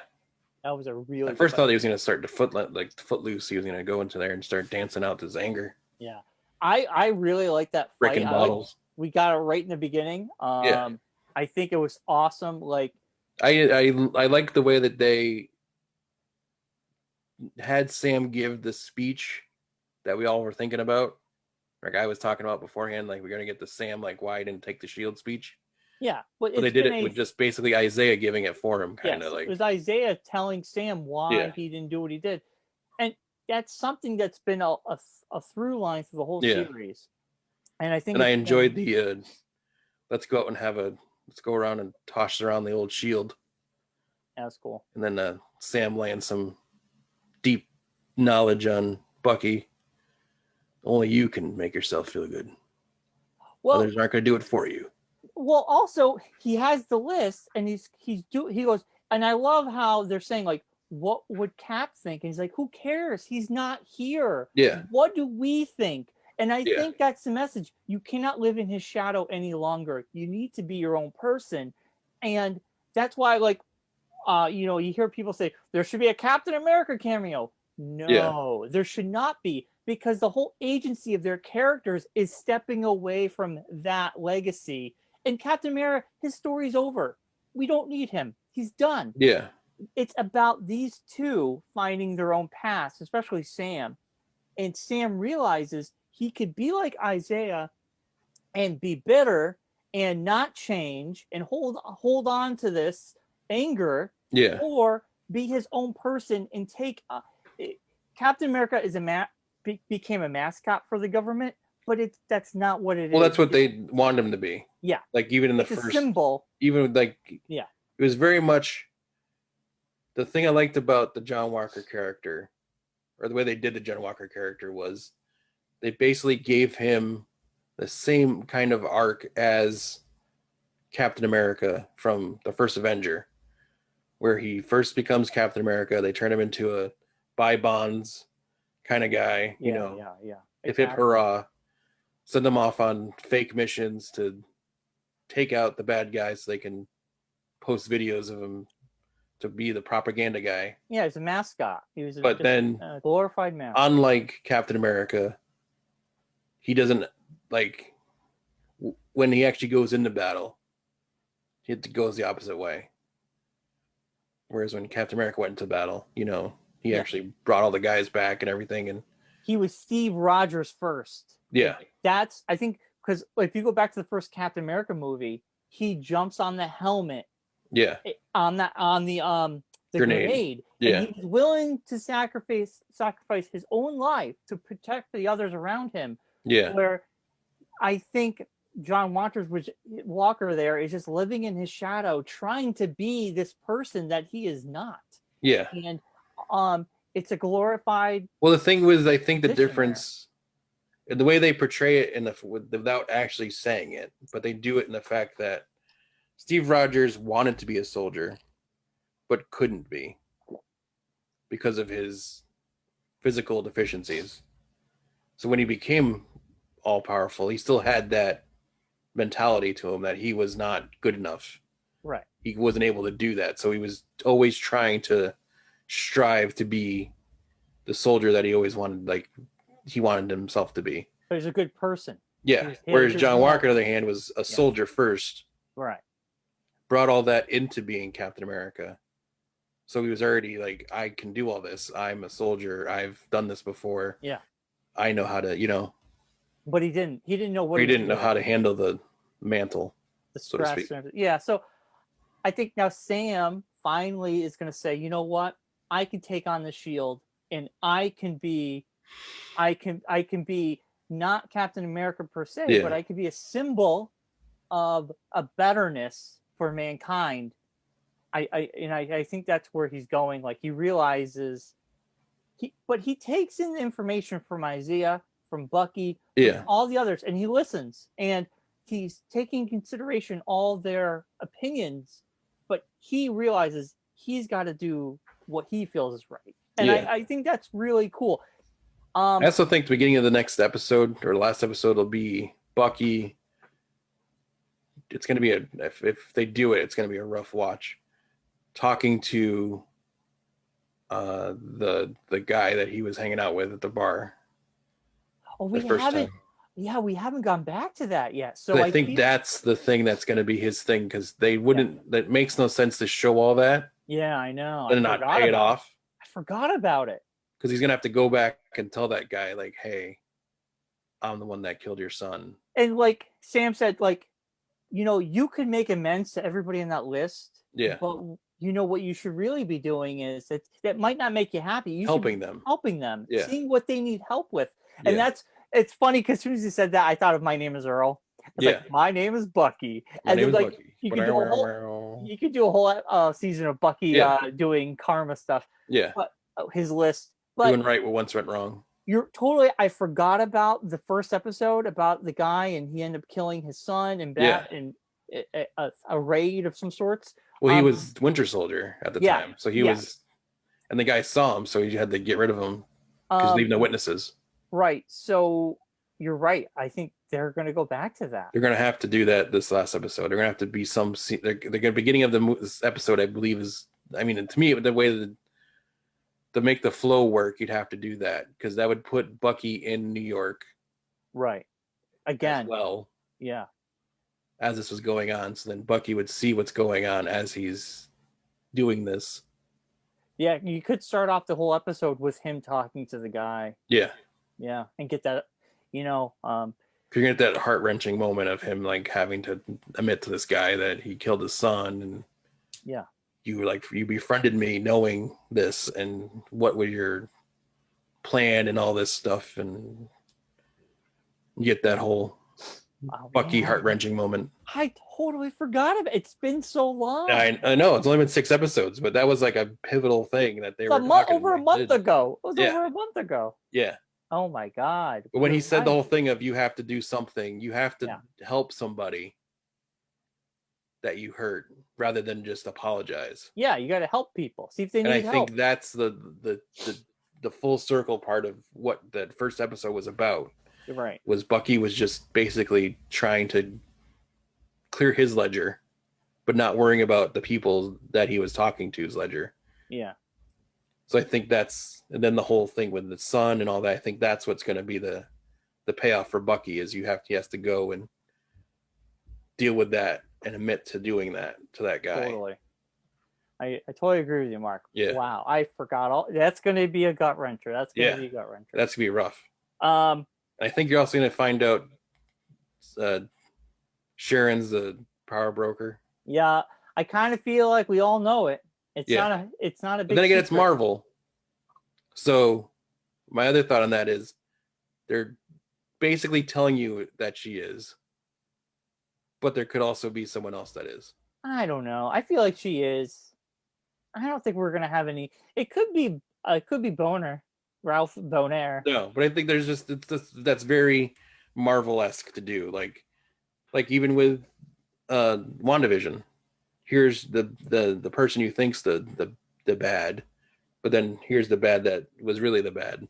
Speaker 2: That was a really.
Speaker 1: I first thought he was going to start to footloose. He was going to go into there and start dancing out his anger.
Speaker 2: Yeah, I really like that fight.
Speaker 1: Breaking bottles.
Speaker 2: We got it right in the beginning. I think it was awesome. Like
Speaker 1: I like the way that they had Sam give the speech that we all were thinking about. Like I was talking about beforehand, like we're gonna get the Sam like why he didn't take the shield speech.
Speaker 2: Yeah, but
Speaker 1: they did it with just basically Isaiah giving it for him, kind of like
Speaker 2: it was Isaiah telling Sam why he didn't do what he did, and that's something that's been a through line through the whole series. And I think,
Speaker 1: and I enjoyed the let's go out and let's go around and toss around the old shield.
Speaker 2: That's cool.
Speaker 1: And then Sam laying some deep knowledge on Bucky. Only you can make yourself feel good. Well, others aren't going to do it for you.
Speaker 2: Well, also he has the list, and he goes, and I love how they're saying like, what would Cap think? And he's like, who cares? He's not here.
Speaker 1: Yeah.
Speaker 2: What do we think? And I think that's the message. You cannot live in his shadow any longer. You need to be your own person, and that's why, like, you hear people say there should be a Captain America cameo. No, there should not be. Because the whole agency of their characters is stepping away from that legacy. And Captain America, his story's over. We don't need him. He's done.
Speaker 1: Yeah.
Speaker 2: It's about these two finding their own paths, especially Sam. And Sam realizes he could be like Isaiah and be bitter and not change and hold on to this anger.
Speaker 1: Yeah.
Speaker 2: Or be his own person and take... Captain America is became a mascot for the government, but that's not what it is.
Speaker 1: Well, that's what they wanted him to be.
Speaker 2: Yeah.
Speaker 1: Like even in the
Speaker 2: first
Speaker 1: symbol. Even like it was very much the thing I liked about the John Walker character, or the way they did the John Walker character, was they basically gave him the same kind of arc as Captain America from the first Avenger, where he first becomes Captain America. They turn him into a buy bonds kind of guy, if it hurrah, send them off on fake missions to take out the bad guys so they can post videos of him to be the propaganda guy.
Speaker 2: Yeah, he's a mascot. He was
Speaker 1: then
Speaker 2: a glorified mascot.
Speaker 1: Unlike Captain America, he doesn't like when he actually goes into battle, he goes the opposite way. Whereas when Captain America went into battle, he actually brought all the guys back and everything, and
Speaker 2: he was Steve Rogers first.
Speaker 1: Yeah,
Speaker 2: I think because if you go back to the first Captain America movie, he jumps on the helmet
Speaker 1: Yeah.
Speaker 2: on the grenade,
Speaker 1: Yeah.
Speaker 2: and he's willing to sacrifice his own life to protect the others around him.
Speaker 1: Yeah.
Speaker 2: Where I think John Walker there is just living in his shadow, trying to be this person that he is not.
Speaker 1: Yeah.
Speaker 2: And it's a glorified.
Speaker 1: Well, the thing was, I think the
Speaker 2: position
Speaker 1: difference in the way they portray it without actually saying it, but they do it in the fact that Steve Rogers wanted to be a soldier, but couldn't be because of his physical deficiencies. So when he became all powerful, he still had that mentality to him that he was not good enough.
Speaker 2: Right.
Speaker 1: He wasn't able to do that. So he was always trying to strive to be the soldier that he always wanted, like he wanted himself to be.
Speaker 2: But he's a good person.
Speaker 1: Yeah. Whereas John Walker, on the other hand, was a soldier first.
Speaker 2: Right.
Speaker 1: Brought all that into being Captain America. So he was already like, I can do all this. I'm a soldier. I've done this before.
Speaker 2: Yeah.
Speaker 1: I know how to,
Speaker 2: But he didn't know what
Speaker 1: he didn't know how to handle the mantle,
Speaker 2: the
Speaker 1: so to
Speaker 2: stress.
Speaker 1: speak.
Speaker 2: Yeah. So I think now Sam finally is going to say, you know what? I can take on the shield, and I can be not Captain America per se, but I can be a symbol of a betterness for mankind. I think that's where he's going. Like he realizes, but he takes in the information from Isaiah, from Bucky, from all the others, and he listens, and he's taking consideration all their opinions, but he realizes he's got to do what he feels is right. And I think that's really cool.
Speaker 1: I also think the beginning of the next episode or last episode will be Bucky. It's going to be if they do it, it's going to be a rough watch. Talking to the guy that he was hanging out with at the bar.
Speaker 2: Oh, we haven't. Yeah, we haven't gone back to that yet. So
Speaker 1: I think that's the thing that's going to be his thing, because they wouldn't. Yeah. That makes no sense to show all that.
Speaker 2: Yeah, I know.
Speaker 1: And not pay it off.
Speaker 2: I forgot about it.
Speaker 1: Because he's going to have to go back and tell that guy, like, hey, I'm the one that killed your son.
Speaker 2: And like Sam said, like, you could make amends to everybody in that list.
Speaker 1: Yeah.
Speaker 2: But what you should really be doing is that might not make you happy. You
Speaker 1: helping
Speaker 2: them,
Speaker 1: yeah.
Speaker 2: Seeing what they need help with. And it's funny because as soon as you said that, I thought of My Name is Earl. It's like, my name is Bucky. And then like Bucky. You could do a whole season of Bucky doing karma stuff.
Speaker 1: Yeah.
Speaker 2: But his list. But
Speaker 1: doing right what once went wrong.
Speaker 2: I forgot about the first episode about the guy, and he ended up killing his son and in a raid of some sorts.
Speaker 1: Well, he was Winter Soldier at the time. So he was, and the guy saw him, so he had to get rid of him because leave no witnesses. Right.
Speaker 2: So you're right. I think they're going to go back to that.
Speaker 1: They're going to have to do that this last episode. They're going to have to be some scene. The beginning of this episode, I believe, is, I mean, to me, the way to make the flow work, you'd have to do that, because that would put Bucky in New York.
Speaker 2: Right. Again.
Speaker 1: Well.
Speaker 2: Yeah.
Speaker 1: As this was going on. So then Bucky would see what's going on as he's doing this.
Speaker 2: Yeah. You could start off the whole episode with him talking to the guy.
Speaker 1: Yeah.
Speaker 2: Yeah. And get that,
Speaker 1: if you're gonna get that heart-wrenching moment of him like having to admit to this guy that he killed his son, and you befriended me knowing this, and what was your plan and all this stuff, and you get that whole Bucky heart-wrenching moment.
Speaker 2: I totally forgot about it. It's been so long.
Speaker 1: I know it's only been 6 episodes, but that was like a pivotal thing that they were
Speaker 2: over a month ago. It was over a month ago.
Speaker 1: Yeah.
Speaker 2: Oh my God.
Speaker 1: But when he said the whole thing of you have to do something, you have to help somebody that you hurt rather than just apologize.
Speaker 2: Yeah, you got to help people. See if they need help.
Speaker 1: And I think that's the full circle part of what that first episode was about.
Speaker 2: Right.
Speaker 1: Was Bucky was just basically trying to clear his ledger, but not worrying about the people that he was talking to's ledger.
Speaker 2: Yeah.
Speaker 1: So I think that's, and then the whole thing with the son and all that, I think that's what's going to be the payoff for Bucky, is he has to go and deal with that and admit to doing that to that guy.
Speaker 2: Totally. I totally agree with you, Mark.
Speaker 1: Yeah.
Speaker 2: Wow. I forgot that's going to be a gut wrencher. That's going to be a gut wrencher.
Speaker 1: That's going to be rough. I think you're also going to find out Sharon's the power broker.
Speaker 2: Yeah, I kind of feel like we all know it. It's
Speaker 1: Yeah.
Speaker 2: not a
Speaker 1: But
Speaker 2: big
Speaker 1: then again, it's
Speaker 2: secret.
Speaker 1: Marvel. So my other thought on that is they're basically telling you that she is, but there could also be someone else that is.
Speaker 2: I don't know. I feel like she is. I don't think we're gonna have any. It could be Boner, Ralph Bonaire.
Speaker 1: No, but I think there's that's very Marvel-esque to do. Like even with WandaVision, here's the person you think's the bad, but then here's the bad that was really the bad.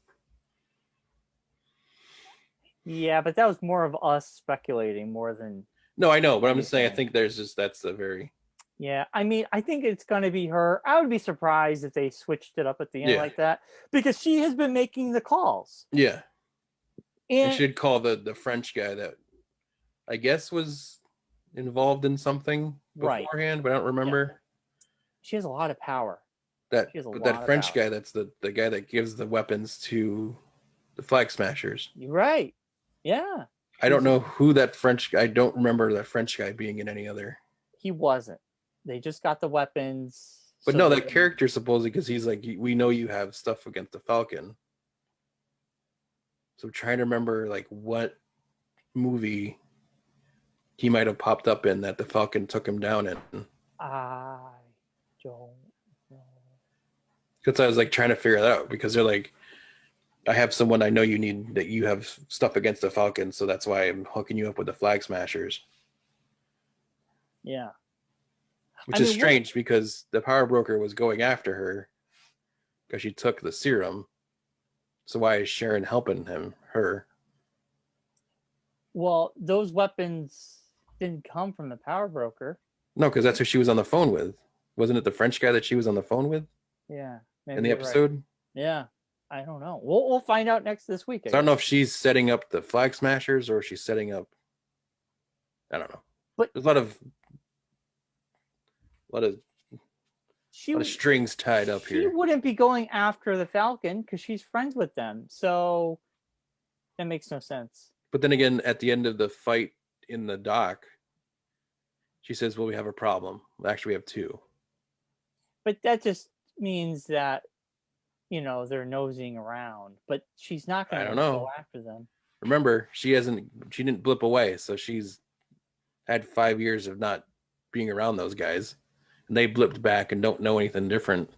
Speaker 2: Yeah, but that was more of us speculating more than
Speaker 1: No, I know, but I'm just saying I
Speaker 2: anything.
Speaker 1: think there's just that's a very
Speaker 2: Yeah, I mean, I think it's going to be her. I would be surprised if they switched it up at the end
Speaker 1: yeah.
Speaker 2: like that because she has been making the calls.
Speaker 1: Yeah. And
Speaker 2: And
Speaker 1: should call the French guy that I guess was involved in something
Speaker 2: right,
Speaker 1: beforehand, but I don't
Speaker 2: yeah,
Speaker 1: remember.
Speaker 2: she has a lot of power.
Speaker 1: That
Speaker 2: She has a
Speaker 1: but
Speaker 2: lot
Speaker 1: that
Speaker 2: of
Speaker 1: French
Speaker 2: power.
Speaker 1: guy, that's the guy that gives the weapons to the Flag Smashers.
Speaker 2: You're right. Yeah,
Speaker 1: I don't know who that French guy. I don't remember that French guy being in any other.
Speaker 2: he wasn't. They just got the weapons.
Speaker 1: But
Speaker 2: So
Speaker 1: no,
Speaker 2: they
Speaker 1: that character supposedly because he's like, we know you have stuff against the Falcon. So I'm trying to remember like what movie he might have popped up in that the Falcon took him down in.
Speaker 2: I don't know.
Speaker 1: Because I was like trying to figure that out because they're like, I have someone I know you need that you have stuff against the Falcon, so that's why I'm hooking you up with the Flag Smashers.
Speaker 2: Yeah.
Speaker 1: Which is strange because the power broker was going after her because she took the serum. So why is Sharon helping her?
Speaker 2: Well, those weapons didn't come from the power broker.
Speaker 1: No, because that's who she was on the phone with. Wasn't it the French guy that she was on the phone with?
Speaker 2: Yeah.
Speaker 1: In the episode? Right.
Speaker 2: Yeah. I don't know. We'll find out this week.
Speaker 1: I don't know if she's setting up the Flag Smashers or she's setting up. I don't know. But there's a lot of strings tied up here.
Speaker 2: She wouldn't be going after the Falcon because she's friends with them. So that makes no sense.
Speaker 1: But then again, at the end of the fight in the dock, she says, well, we have a problem. Actually, we have two.
Speaker 2: But that just means that, they're nosing around. But she's not going to go after them.
Speaker 1: Remember, she didn't blip away. So she's had 5 years of not being around those guys. And they blipped back and don't know anything different.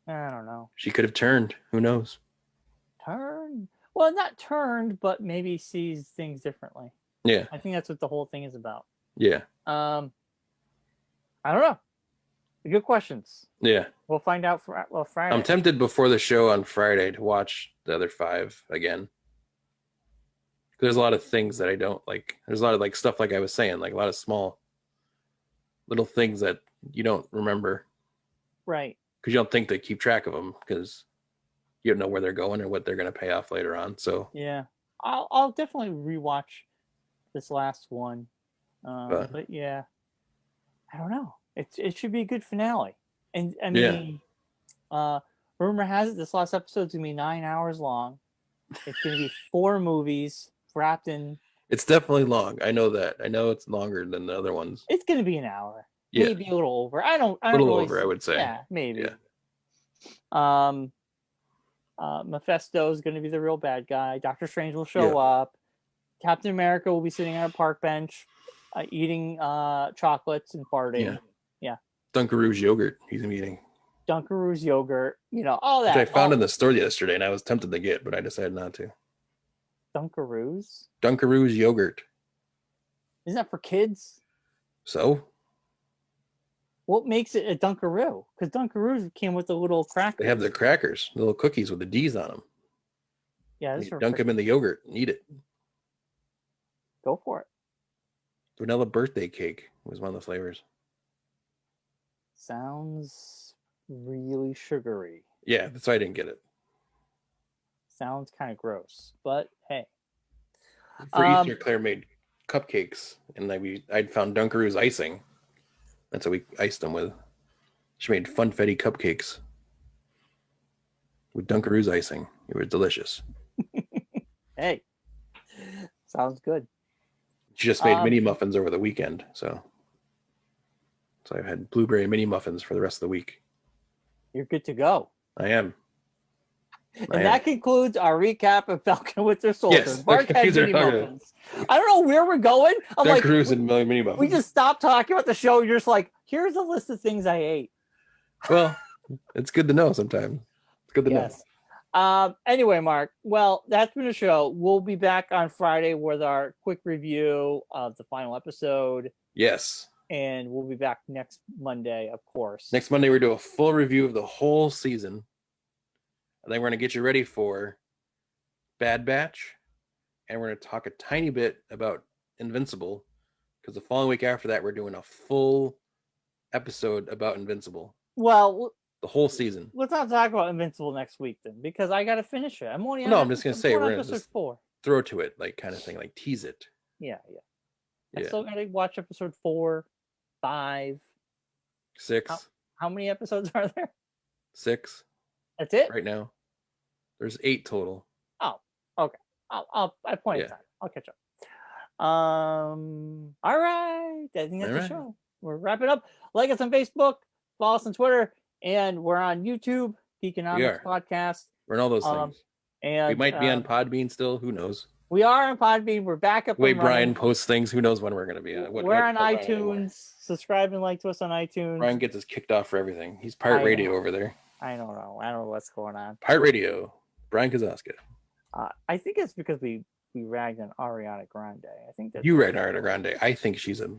Speaker 2: I don't know.
Speaker 1: She could have turned. Who knows?
Speaker 2: Turned? Well, not turned, but maybe sees things differently.
Speaker 1: Yeah.
Speaker 2: I think that's what the whole thing is about.
Speaker 1: Yeah.
Speaker 2: I don't know. Good questions.
Speaker 1: Yeah.
Speaker 2: We'll find out Friday.
Speaker 1: I'm tempted before the show on Friday to watch the other 5 again. There's a lot of things that I don't like. There's a lot of like stuff like I was saying, like a lot of small little things that you don't remember.
Speaker 2: Right.
Speaker 1: Because you don't think they keep track of them because you don't know where they're going or what they're going to pay off later on. So
Speaker 2: yeah, I'll definitely rewatch this last one. But yeah, I don't know. It should be a good finale. And I mean, rumor has it this last episode's gonna be 9 hours long. It's gonna be 4 movies wrapped in.
Speaker 1: It's definitely long. I know that. I know it's longer than the other ones.
Speaker 2: It's gonna be an hour.
Speaker 1: Yeah.
Speaker 2: Maybe a little over. I don't
Speaker 1: really
Speaker 2: over,
Speaker 1: I would say.
Speaker 2: Yeah, maybe. Yeah. Mephisto is going to be the real bad guy. Doctor Strange will show up. Captain America will be sitting on a park bench, eating chocolates and farting. Yeah.
Speaker 1: Dunkaroos yogurt he's eating.
Speaker 2: Dunkaroos yogurt, all that.
Speaker 1: Which I found in the store yesterday, and I was tempted to get, but I decided not to.
Speaker 2: Dunkaroos?
Speaker 1: Dunkaroos yogurt.
Speaker 2: Isn't that for kids?
Speaker 1: So?
Speaker 2: What makes it a Dunkaroo? Because Dunkaroos came with the little crackers.
Speaker 1: They have the crackers, the little cookies with the D's on them.
Speaker 2: Yeah,
Speaker 1: you dunk them in the yogurt and eat it.
Speaker 2: Go for it.
Speaker 1: Vanilla birthday cake was one of the flavors.
Speaker 2: Sounds really sugary.
Speaker 1: Yeah, that's why I didn't get it.
Speaker 2: Sounds kind of gross, but hey.
Speaker 1: For Easter, Claire made cupcakes, and I'd found Dunkaroos icing. That's what we iced them with. She made funfetti cupcakes with Dunkaroos icing. It was delicious.
Speaker 2: Hey, Sounds good.
Speaker 1: Just made mini muffins over the weekend, so I've had blueberry mini muffins for the rest of the week.
Speaker 2: You're good to go.
Speaker 1: I am.
Speaker 2: And that concludes our recap of Falcon Winter Soldier.
Speaker 1: Yes,
Speaker 2: Mark had mini muffins. I don't know where we're going. I'm like,
Speaker 1: mini muffins.
Speaker 2: We just stopped talking about the show. You're just like, here's a list of things I ate.
Speaker 1: Well, it's good to know sometimes. It's good to know.
Speaker 2: Anyway, Mark, well, that's been a show. We'll be back on Friday with our quick review of the final episode.
Speaker 1: Yes.
Speaker 2: And we'll be back next Monday, of course.
Speaker 1: Next Monday, we're doing a full review of the whole season. And then we're going to get you ready for Bad Batch. And we're going to talk a tiny bit about Invincible. Because the following week after that, we're doing a full episode about Invincible.
Speaker 2: Well,
Speaker 1: the whole season.
Speaker 2: Let's not talk about Invincible next week then, because I got to finish it. I'm only
Speaker 1: I'm just going to say, we're going to
Speaker 2: episode 4.
Speaker 1: Throw to it, like kind of thing, like tease it.
Speaker 2: Yeah. I still got to watch episode 4, 5,
Speaker 1: 6.
Speaker 2: How many episodes are there?
Speaker 1: 6.
Speaker 2: That's it?
Speaker 1: Right now. There's 8 total.
Speaker 2: Oh, okay. I point time. I'll catch up. All right. I think that's the show. We're wrapping up. Like us on Facebook, follow us on Twitter, and we're on YouTube, Geekonomics Podcast.
Speaker 1: We're in all those things.
Speaker 2: And
Speaker 1: we might be on Podbean still. Who knows?
Speaker 2: We are on Podbean. We're back up.
Speaker 1: The way Brian posts things, who knows when we're going to be on.
Speaker 2: We're on iTunes. Subscribe and like to us on iTunes.
Speaker 1: Brian gets us kicked off for everything. He's Pirate Radio over there.
Speaker 2: I don't know. I don't know what's going on.
Speaker 1: Pirate Radio. Brian Kazaska.
Speaker 2: I think it's because we ragged on Ariana Grande. I think that
Speaker 1: you ragged on Ariana Grande. I think she's a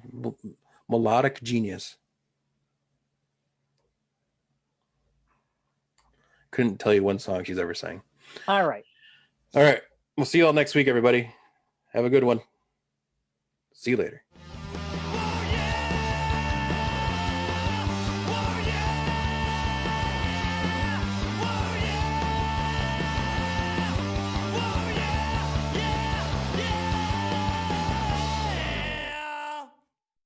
Speaker 1: melodic genius. Couldn't tell you one song she's ever sang.
Speaker 2: All right.
Speaker 1: We'll see you all next week, everybody. Have a good one. See you later.